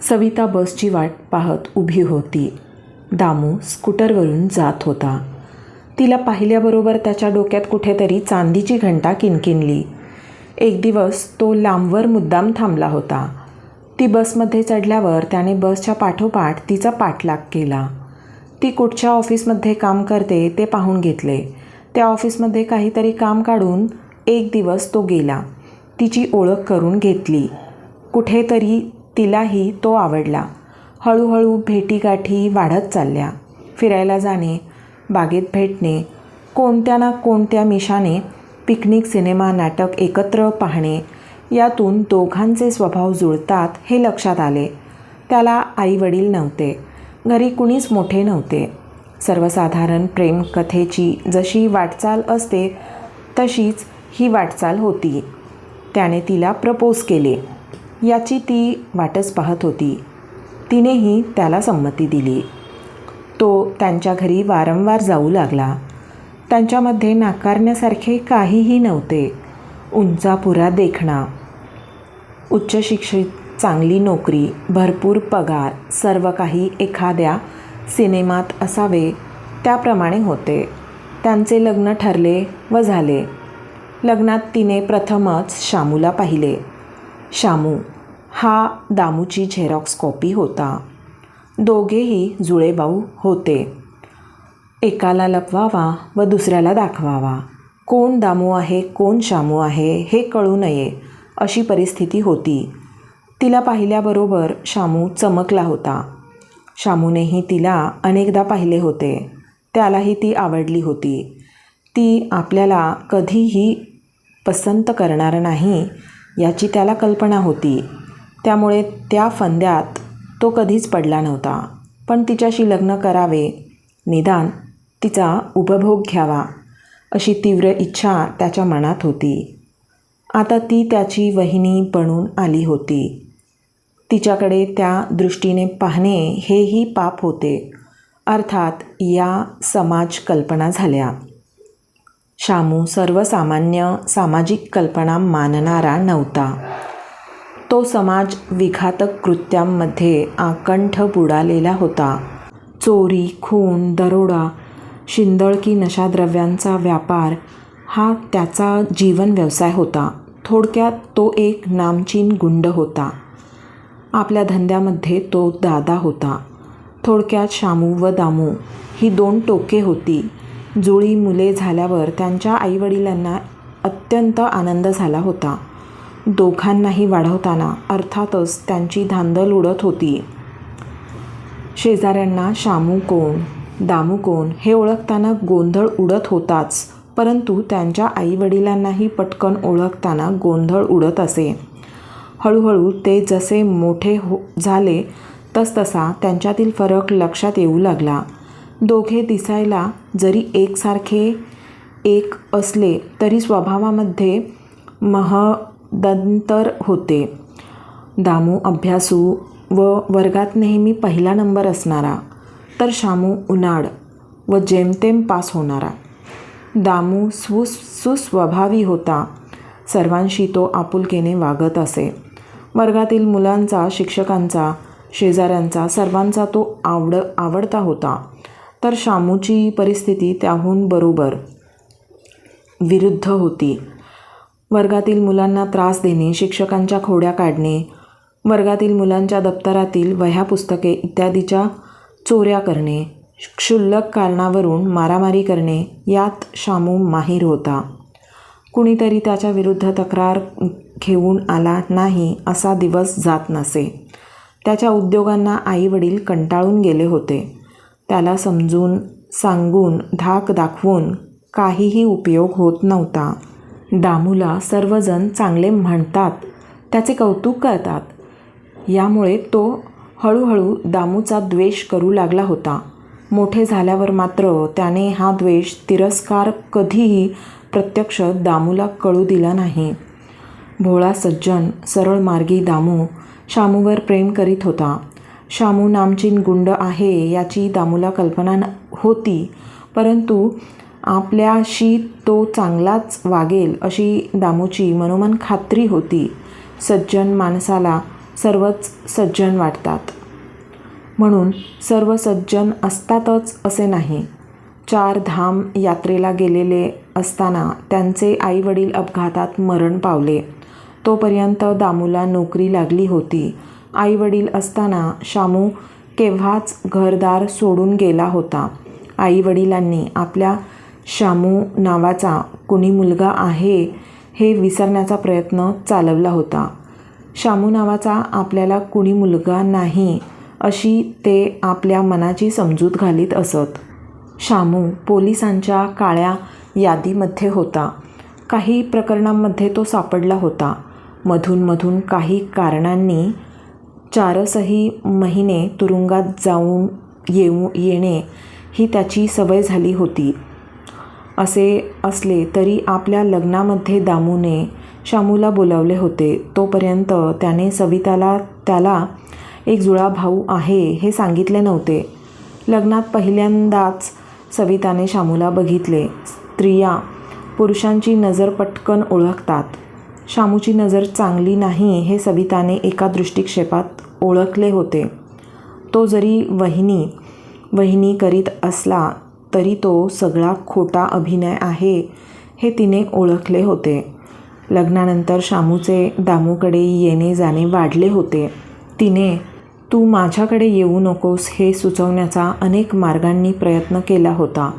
सविता बसची वाट पाहत उभी होती. दामू स्कूटरवरून जात होता. तिला पाहिल्याबरोबर त्याच्या डोक्यात कुठेतरी चांदीची घंटा किणकिणली. एक दिवस तो लांबवर मुद्दाम थांबला होता. ती बसमध्ये चढल्यावर त्याने बसच्या पाठोपाठ तिचा पाठलाग केला. ती कुठच्या ऑफिसमध्ये काम करते ते पाहून घेतले. त्या ऑफिसमध्ये काहीतरी काम काढून एक दिवस तो गेला. तिची ओळख करून घेतली. कुठेतरी तिलाही तो आवडला. हळूहळू भेटीगाठी वाढत चालल्या. फिरायला जाणे, बागेत भेटणे, कोणत्या ना कोणत्या मिशाने पिकनिक, सिनेमा, नाटक एकत्र पाहणे, यातून दोघांचे स्वभाव जुळतात हे लक्षात आले. त्याला आईवडील नव्हते. घरी कुणीच मोठे नव्हते. सर्वसाधारण प्रेमकथेची जशी वाटचाल असते तशीच ही वाटचाल होती. त्याने तिला प्रपोज केले. याची ती वाटच पाहत होती. तिनेही त्याला संमती दिली. तो त्यांच्या घरी वारंवार जाऊ लागला. त्यांच्यामध्ये नाकारण्यासारखे काहीही नव्हते. उंचापुरा देखणा, उच्च शिक्षित, चांगली नोकरी, भरपूर पगार, सर्व काही एखाद्या सिनेमात असावे त्याप्रमाणे होते. त्यांचे लग्न ठरले व झाले. लग्नात तिने प्रथमच शामूला पाहिले. शामू हा दामूची झेरॉक्स कॉपी होता. दोघेही जुळेभाऊ होते. एकाला लपवावा व दुसऱ्याला दाखवावा. कोण दामू आहे, कोण शामू आहे हे कळू नये अशी परिस्थिती होती. तिला पाहिल्याबरोबर शामू चमकला होता. शामूनेही तिला अनेकदा पाहिले होते. त्यालाही ती आवडली होती. ती आपल्याला कधीही पसंत करणार नाही याची त्याला कल्पना होती. त्यामुळे त्या फंद्यात तो कधीच पडला नव्हता. पण तिच्याशी लग्न करावे, निदान तिचा उपभोग घ्यावा अशी तीव्र इच्छा त्याच्या मनात होती. आता ती त्याची वहिनी बनून आली होती. तिच्याकडे त्या दृष्टीने पाहणे हेही पाप होते. अर्थात या समाज कल्पना झाल्या. शामू सर्वसामान्य सामाजिक कल्पना मानणारा नव्हता. तो समाज विघातक कृत्यांमध्ये आकंठ बुडालेला होता. चोरी, खून, दरोडा, शिंदळकी, नशाद्रव्यांचा व्यापार हा त्याचा जीवन व्यवसाय होता. थोडक्यात तो एक नामचीन गुंड होता. आपल्या धंद्यामध्ये तो दादा होता. थोडक्यात शामू व दामू ही दोन टोके होती. जुळी मुले झाल्यावर त्यांच्या आईवडिलांना अत्यंत आनंद झाला होता. दोघांनाही वाढवताना अर्थातच त्यांची धांदल उडत होती. शेजाऱ्यांना शामू कोण, दामू कोण हे ओळखताना गोंधळ उडत होताच, परंतु त्यांच्या आईवडिलांनाही पटकन ओळखताना गोंधळ उडत असे. हळूहळू ते जसे मोठे झाले तसतसा त्यांच्यातील फरक लक्षात येऊ लागला. दोघे दिसायला जरी एकसारखे एक असले तरी स्वभावामध्ये महदंतर होते. दामू अभ्यासू व वर्गात नेहमी पहिला नंबर असणारा, तर शामू उनाड व जेमतेम पास होणारा. दामू सुस्वभावी होता. सर्वांशी तो आपुलकीने वागत असे. वर्गातील मुलांचा, शिक्षकांचा, शेजाऱ्यांचा, सर्वांचा तो आवडता होता. तर शामूची परिस्थिती त्याहून बरोबर विरुद्ध होती. वर्गातील मुलांना त्रास देणे, शिक्षकांच्या खोड्या काढणे, वर्गातील मुलांच्या दप्तरातील वह्या, पुस्तके इत्यादीच्या चोऱ्या करणे, क्षुल्लक कारणावरून मारामारी करणे यात शामू माहीर होता. कुणीतरी त्याच्या विरुद्ध तक्रार घेऊन आला नाही असा दिवस जात नसे. त्याच्या उद्योगांना आईवडील कंटाळून गेले होते. त्याला समजून सांगून, धाक दाखवून काहीही उपयोग होत नव्हता. दामूला सर्वजण चांगले म्हणतात, त्याचे कौतुक करतात. यामुळे तो हळूहळू दामूचा द्वेष करू लागला होता. मोठे झाल्यावर मात्र त्याने हा द्वेष, तिरस्कार कधीही प्रत्यक्ष दामूला कळू दिला नाही. भोळा, सज्जन, सरळ मार्गी दामू शामूवर प्रेम करीत होता. शामू नामचीन गुंड आहे याची दामूला कल्पना होती, परंतु आपल्याशी तो चांगलाच वागेल अशी दामूची मनोमन खात्री होती. सज्जन माणसाला सर्वच सज्जन वाटतात. म्हणून सर्व सज्जन असतातच असे नाही. 4 धाम यात्रेला गेलेले असताना त्यांचे आईवडील अपघातात मरण पावले. तोपर्यंत दामूला नोकरी लागली होती. आईवडील असताना शामू केव्हाच घरदार सोडून गेला होता. आईवडिलांनी आपल्या शामू नावाचा कुणी मुलगा आहे हे विसरण्याचा प्रयत्न चालवला होता. शामू नावाचा आपल्याला कुणी मुलगा नाही अशी ते आपल्या मनाची समजूत घालीत असत. शामू पोलिसांच्या काळ्या यादीमध्ये होता. काही प्रकरणांमध्ये तो सापडला होता. मधून काही कारणांनी 4 महिने तुरुंगात जाऊन येणे ही त्याची सवय झाली होती. असे असले तरी आपल्या लग्नामध्ये दामूने शामूला बोलावले होते. तोपर्यंत त्याने सविताला त्याला एक जुळा भाऊ आहे हे सांगितले नव्हते. लग्नात पहिल्यांदाच सविताने शामूला बघितले. स्त्रिया पुरुषांची नजर पटकन ओळखतात. शामूची नजर चांगली नाही हे सविताने एका दृष्टिक्षेपात ओळखले होते. तो जरी वहिनी करीत असला तरी तो सगळा खोटा अभिनय आहे हे तिने ओळखले होते. लग्नानंतर शामूचे दामूकडे येणे जाणे वाढले होते. तिने तू माझ्याकडे येऊ नकोस हे सुचवण्याचा अनेक मार्गांनी प्रयत्न केला होता.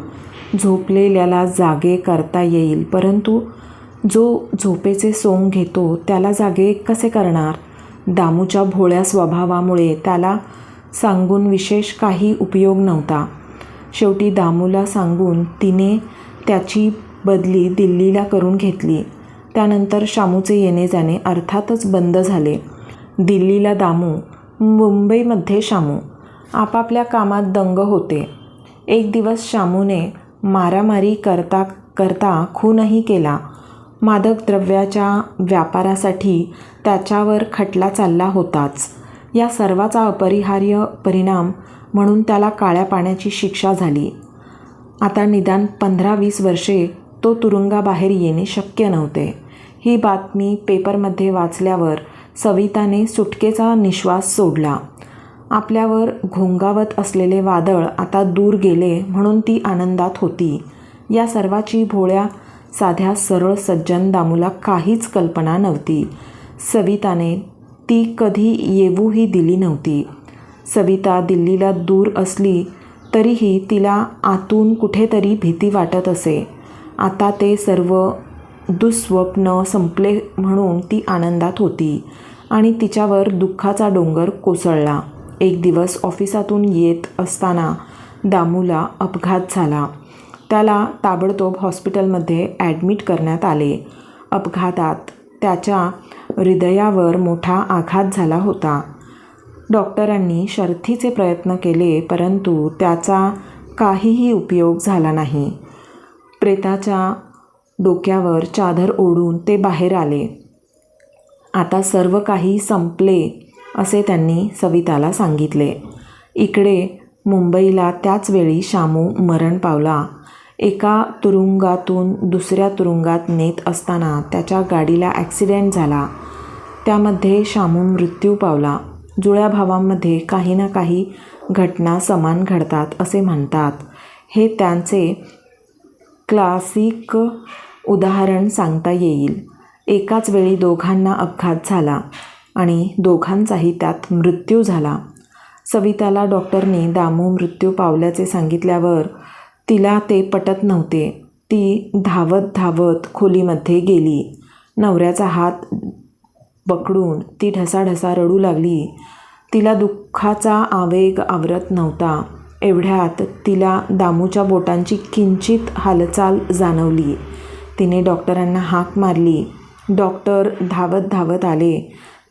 झोपलेल्याला जागे करता येईल, परंतु जो झोपेचे सोंग घेतो त्याला जागे कसे करणार? दामूच्या भोळ्या स्वभावामुळे त्याला सांगून विशेष काही उपयोग नव्हता. शेवटी दामूला सांगून तिने त्याची बदली दिल्लीला करून घेतली. त्यानंतर शामूचे येणे जाणे अर्थातच बंद झाले. दिल्लीला दामू, मुंबईमध्ये शामू आपापल्या कामात दंग होते. एक दिवस शामूने मारामारी करता खूनही केला. मादक द्रव्याच्या व्यापारासाठी त्याच्यावर खटला चालला होताच. या सर्वाचा अपरिहार्य परिणाम म्हणून त्याला काळ्या पाण्याची शिक्षा झाली. आता निदान 15-20 वर्षे तो तुरुंगाबाहेर येणे शक्य नव्हते. ही बातमी पेपरमध्ये वाचल्यावर सविताने सुटकेचा निश्वास सोडला. आपल्यावर घोंगावत असलेले वादळ आता दूर गेले म्हणून ती आनंदात होती. या सर्वाची भोळ्या साध्या सरळ सज्जन दामूला काहीच कल्पना नव्हती. सविताने ती कधी येऊही दिली नव्हती. सविता दिल्लीला दूर असली तरीही तिला आतून कुठेतरी भीती वाटत असे. आता ते सर्व दुःस्वप्न संपले म्हणून ती आनंदात होती आणि तिच्यावर दुःखाचा डोंगर कोसळला. एक दिवस ऑफिसातून येत असताना दामूला अपघात झाला. त्याला ताबडतोब हॉस्पिटलमध्ये ॲडमिट करण्यात आले. अपघातात त्याच्या हृदयावर मोठा आघात झाला होता. डॉक्टरांनी शर्थीचे प्रयत्न केले, परंतु त्याचा काहीही उपयोग झाला नाही. प्रेताच्या डोक्यावर चादर ओढून ते बाहेर आले. आता सर्व काही संपले असे त्यांनी सविताला सांगितले. इकडे मुंबईला त्याच वेळी शामू मरण पावला. एका तुरुंगातून दुसऱ्या तुरुंगात नेत असताना त्याच्या गाडीला ॲक्सिडेंट झाला. त्यामध्ये शामू मृत्यू पावला. जुळ्या भावांमध्ये काही ना काही घटना समान घडतात असे म्हणतात. हे त्यांचे क्लासिक उदाहरण सांगता येईल. एकाच वेळी दोघांना अपघात झाला आणि दोघांचाही त्यात मृत्यू झाला. सविताला डॉक्टरने दामू मृत्यू पावल्याचे सांगितल्यावर तिला ते पटत नव्हते. ती धावत खोलीमध्ये गेली. नवऱ्याचा हात पकडून ती ढसाढसा रडू लागली. तिला दुःखाचा आवेग आवरत नव्हता. एवढ्यात तिला दामूच्या बोटांची किंचित हालचाल जाणवली. तिने डॉक्टरांना हाक मारली. डॉक्टर धावत आले.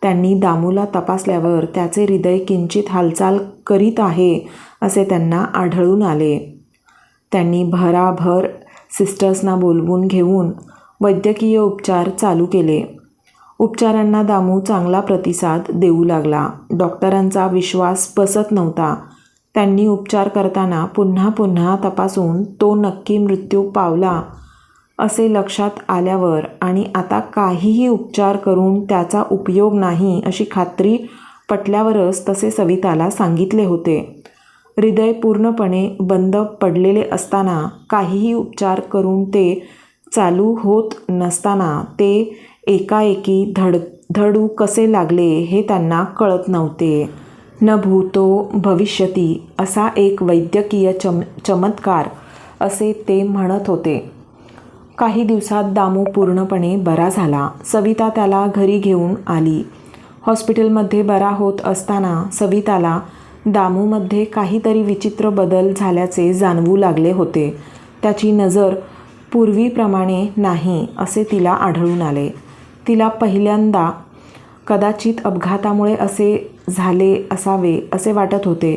त्यांनी दामूला तपासल्यावर त्याचे हृदय किंचित हालचाल करीत आहे असे त्यांना आढळून आले. त्यांनी भराभर सिस्टर्सना बोलवून घेऊन वैद्यकीय उपचार चालू केले. उपचारांना दामू चांगला प्रतिसाद देऊ लागला. डॉक्टरांचा विश्वास बसत नव्हता. त्यांनी उपचार करताना पुन्हा तपासून तो नक्की मृत्यू पावला असे लक्षात आल्यावर आणि आता काहीही उपचार करून त्याचा उपयोग नाही अशी खात्री पटल्यावरच तसे सविताला सांगितले होते. हृदय पूर्णपणे बंद पडलेले असताना, काहीही उपचार करून ते चालू होत नसताना ते एकाएकी धडधडू कसे लागले हे त्यांना कळत नव्हते. न भूतो भविष्यती असा एक वैद्यकीय चमत्कार असे ते म्हणत होते. काही दिवसात दामू पूर्णपणे बरा झाला. सविता त्याला घरी घेऊन आली. हॉस्पिटलमध्ये बरा होत असताना सविताला दामूमध्ये काहीतरी विचित्र बदल झाल्याचे जाणवू लागले होते. त्याची नजर पूर्वीप्रमाणे नाही असे तिला आढळून आले. तिला पहिल्यांदा कदाचित अपघातामुळे असे झाले असावे असे वाटत होते,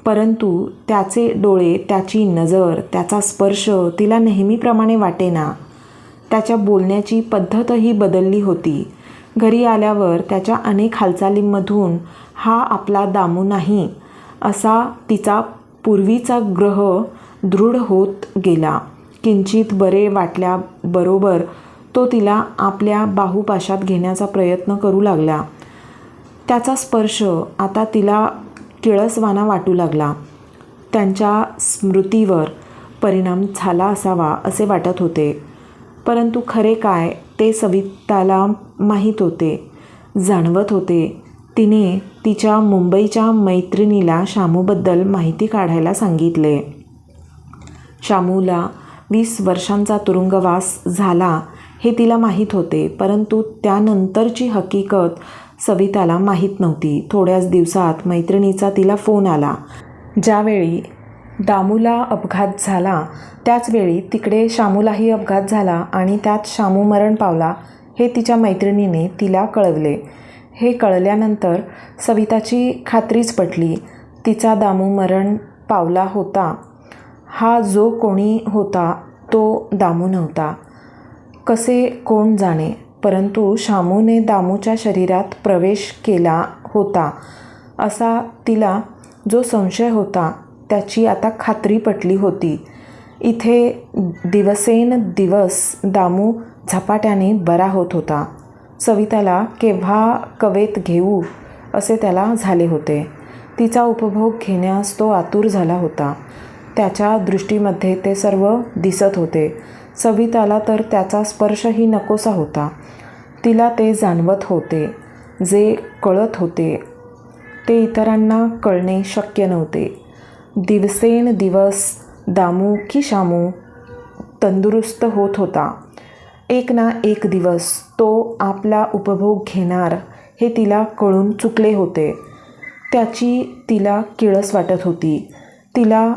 परंतु त्याचे डोळे, त्याची नजर, त्याचा स्पर्श तिला नेहमीप्रमाणे वाटेना. त्याच्या बोलण्याची पद्धतही बदलली होती. घरी आल्यावर त्याच्या अनेक हालचालींमधून हा आपला दामू नाही असा तिचा पूर्वीचा ग्रह दृढ होत गेला. किंचित बरे वाटल्याबरोबर तो तिला आपल्या बाहुपाशात घेण्याचा प्रयत्न करू लागला. त्याचा स्पर्श आता तिला किळसवाना वाटू लागला. त्यांच्या स्मृतीवर परिणाम झाला असावा असे वाटत होते, परंतु खरे काय ते सविताला माहीत होते, जाणवत होते. तिने तिच्या मुंबईच्या मैत्रिणीला शामूबद्दल माहिती काढायला सांगितले. शामूला 20 वर्षांचा तुरुंगवास झाला हे तिला माहीत होते, परंतु त्यानंतरची हकीकत सविताला माहीत नव्हती. थोड्याच दिवसात मैत्रिणीचा तिला फोन आला. ज्यावेळी दामूला अपघात झाला त्याचवेळी तिकडे शामूलाही अपघात झाला आणि त्यात शामू मरण पावला हे तिच्या मैत्रिणीने तिला कळवले. हे कळल्यानंतर सविताची खात्रीच पटली. तिचा दामू मरण पावला होता. हा जो कोणी होता तो दामू नव्हता. कसे कोण जाणे, परंतु शामूने दामूच्या शरीरात प्रवेश केला होता असा तिला जो संशय होता त्याची आता खात्री पटली होती. इथे दिवसेंदिवस दामू झपाट्याने बरा होत होता. सविताला केव्हा कवेत घेऊ असे त्याला झाले होते. तिचा उपभोग घेण्यास तो आतुर झाला होता. त्याच्या दृष्टीमध्ये ते सर्व दिसत होते. सविताला तर त्याचा स्पर्शही नकोसा होता. तिला ते जाणवत होते. जे कळत होते ते इतरांना कळणे शक्य नव्हते. दिवसेंदिवस दामू की शामू तंदुरुस्त होत होता. एक ना एक दिवस तो आपला उपभोग घेणार हे तिला कळून चुकले होते. त्याची तिला किळस वाटत होती. तिला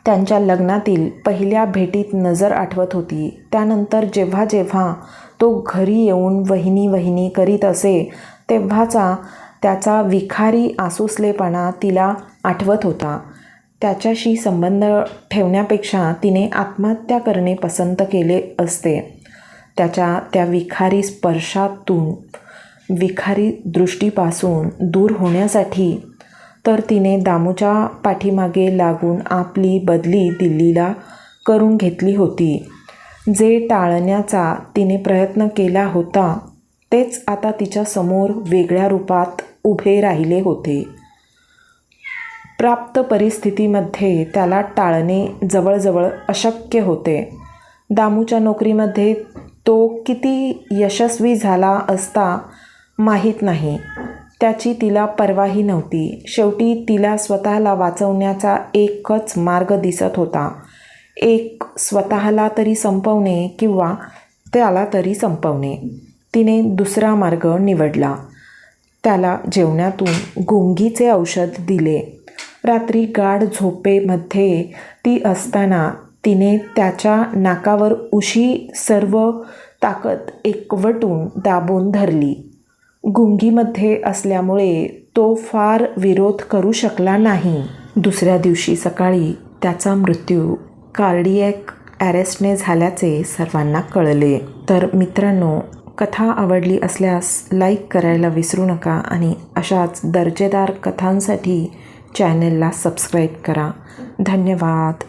त्यांच्या लग्नातील पहिल्या भेटीत नजर आठवत होती. त्यानंतर जेव्हा जेव्हा तो घरी येऊन वहिनी वहिनी करीत असे तेव्हाचा त्याचा विखारी आसुसलेपणा तिला आठवत होता. त्याच्याशी संबंध ठेवण्यापेक्षा तिने आत्महत्या करणे पसंत केले असते. त्याच्या त्या विखारी स्पर्शातून, विखारी दृष्टीपासून दूर होण्यासाठी तर तिने दामूच्या पाठीमागे लागून आपली बदली दिल्लीला करून घेतली होती. जे टाळण्याचा तिने प्रयत्न केला होता तेच आता तिच्या समोर वेगळ्या रूपात उभे राहिले होते. प्राप्त परिस्थितीमध्ये त्याला टाळणे जवळजवळ अशक्य होते. दामूच्या नोकरीमध्ये तो किती यशस्वी झाला असता माहीत नाही. त्याची तिला पर्वाही नव्हती. शेवटी तिला स्वतःला वाचवण्याचा एकच मार्ग दिसत होता. एक स्वतःला तरी संपवणे किंवा त्याला तरी संपवणे. तिने दुसरा मार्ग निवडला. त्याला जेवणातून गुंगीचे औषध दिले. रात्री गाढ झोपेमध्ये ती असताना तिने त्याच्या नाकावर उशी सर्व ताकद एकवटून दाबून धरली. गुंगीमध्ये असल्यामुळे तो फार विरोध करू शकला नाही. दुसऱ्या दिवशी सकाळी त्याचा मृत्यू कार्डियॅक ॲरेस्टने झाल्याचे सर्वांना कळले. तर मित्रांनो, कथा आवडली असल्यास लाईक करायला विसरू नका आणि अशाच दर्जेदार कथांसाठी चॅनलला सबस्क्राईब करा. धन्यवाद.